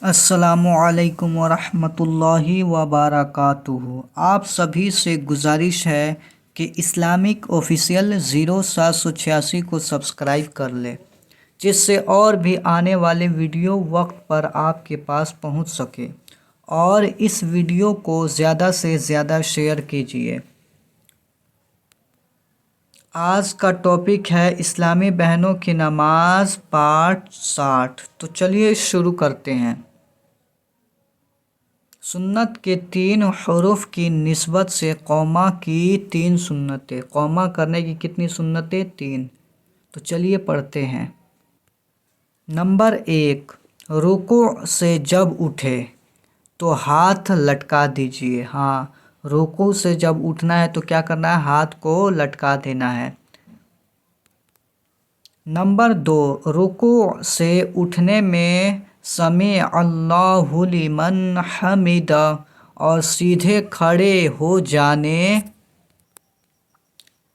السلام علیکم ورحمۃ اللہ وبرکاتہ۔ آپ سبھی سے گزارش ہے کہ اسلامک آفیشیل 0786 کو سبسکرائب کر لیں، جس سے اور بھی آنے والے ویڈیو وقت پر آپ کے پاس پہنچ سکے، اور اس ویڈیو کو زیادہ سے زیادہ شیئر کیجیے۔ آج کا ٹاپک ہے اسلامی بہنوں کی نماز پارٹ 60۔ تو چلیے شروع کرتے ہیں۔ سنت کے 3 حروف کی نسبت سے قوما کی 3 سنتیں۔ قوما کرنے کی کتنی سنتیں؟ 3۔ تو چلیے پڑھتے ہیں۔ نمبر 1، رکوع سے جب اٹھے تو ہاتھ لٹکا دیجیے۔ ہاں، رکوع سے جب اٹھنا ہے تو کیا کرنا ہے؟ ہاتھ کو لٹکا دینا ہے۔ نمبر 2، رکوع سے اٹھنے میں سمیع اللہ لمن حمدہ اور سیدھے کھڑے ہو جانے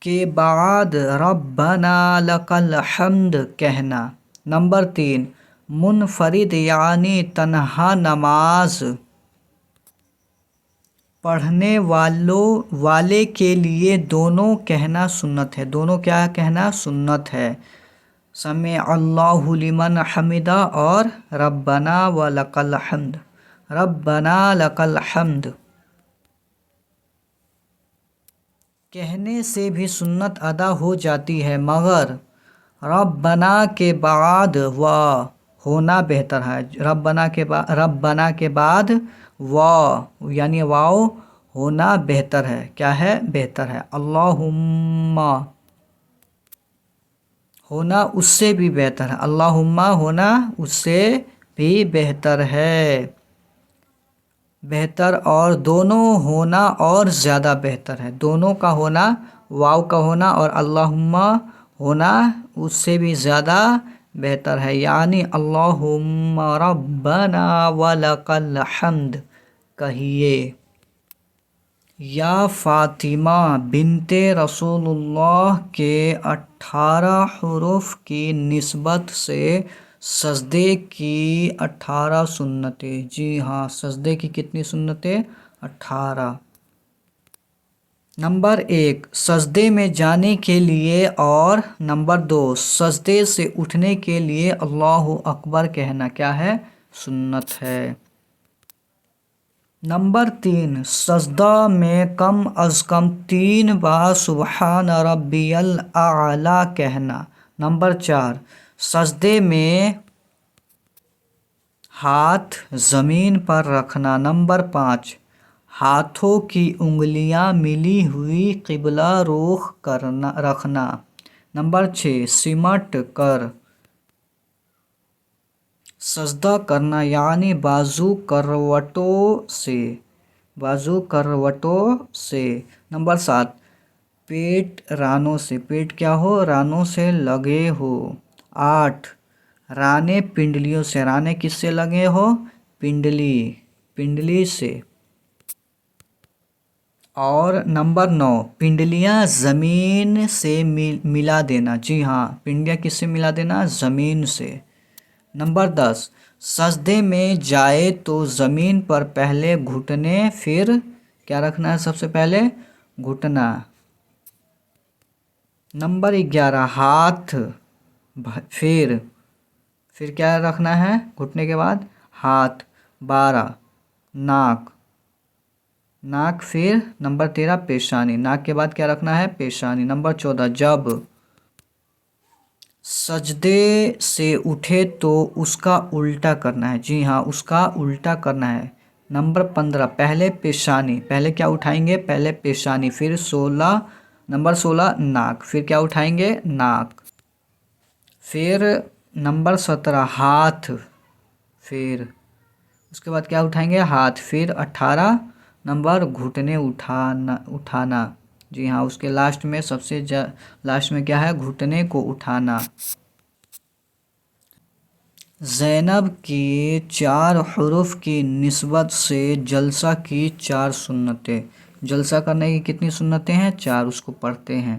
کے بعد ربنا لک الحمد کہنا۔ نمبر 3، منفرد یعنی تنہا نماز پڑھنے والے کے لیے دونوں کہنا سنت ہے۔ دونوں کیا کہنا سنت ہے؟ سمیع اللہ لمن حمدہ اور ربنا ولک الحمد۔ ربنا لک الحمد کہنے سے بھی سنت ادا ہو جاتی ہے، مگر ربنا کے بعد واو ہونا بہتر ہے۔ ربنا کے بعد واو یعنی واو ہونا بہتر ہے۔ کیا ہے؟ بہتر ہے۔ اللہم ہونا اس سے بھی بہتر ہے۔ اللہم ہونا اس سے بھی بہتر ہے۔ بہتر اور دونوں ہونا اور زیادہ بہتر ہے۔ دونوں کا ہونا، واو کا ہونا اور اللہم ہونا اس سے بھی زیادہ بہتر ہے، یعنی اللہم ربنا ولک الحمد کہیے۔ یا فاطمہ بنت رسول اللہ کے 18 حروف کی نسبت سے سجدے کی 18 سنتیں۔ جی ہاں، سجدے کی کتنی سنتیں؟ 18۔ نمبر 1، سجدے میں جانے کے لیے، اور نمبر 2، سجدے سے اٹھنے کے لیے اللہ اکبر کہنا کیا ہے؟ سنت ہے۔ نمبر 3، سجدہ میں کم از کم 3 بار سبحان ربی الاعلی کہنا۔ نمبر 4، سجدے میں ہاتھ زمین پر رکھنا۔ نمبر 5، ہاتھوں کی انگلیاں ملی ہوئی قبلہ رخ رکھنا۔ نمبر 6، سمٹ کر سجدہ کرنا، یعنی بازو کروٹوں سے۔ نمبر 7، پیٹ رانوں سے، پیٹ کیا ہو؟ رانوں سے لگے ہو۔ 8، رانے پنڈلیوں سے، رانے کس سے لگے ہو؟ پنڈلی سے۔ اور نمبر 9، پنڈلیاں زمین سے ملا دینا۔ جی ہاں، پنڈلیاں کس سے ملا دینا؟ زمین سے۔ نمبر 10، سجدے میں جائے تو زمین پر پہلے گھٹنے، پھر کیا رکھنا ہے؟ سب سے پہلے گھٹنا۔ نمبر 11، ہاتھ پھر کیا رکھنا ہے؟ گھٹنے کے بعد ہاتھ۔ 12، ناک پھر نمبر 13، پیشانی۔ ناک کے بعد کیا رکھنا ہے؟ پیشانی۔ نمبر 14، جب سجدے سے اٹھے تو اس کا الٹا کرنا ہے۔ جی ہاں، اس کا الٹا کرنا ہے۔ نمبر 15، پہلے پیشانی، پہلے کیا اٹھائیں گے؟ پہلے پیشانی، پھر نمبر 16، ناک، پھر کیا اٹھائیں گے؟ ناک۔ پھر نمبر 17، ہاتھ، پھر اس کے بعد کیا اٹھائیں گے؟ ہاتھ۔ پھر 18 نمبر، گھٹنے اٹھانا۔ جی ہاں، اس کے لاسٹ میں لاسٹ میں کیا ہے؟ گھٹنے کو اٹھانا۔ زینب کی 4 حروف کی نسبت سے جلسہ کی 4 سنتیں۔ جلسہ کرنے کی کتنی سنتیں ہیں؟ 4، اس کو پڑھتے ہیں۔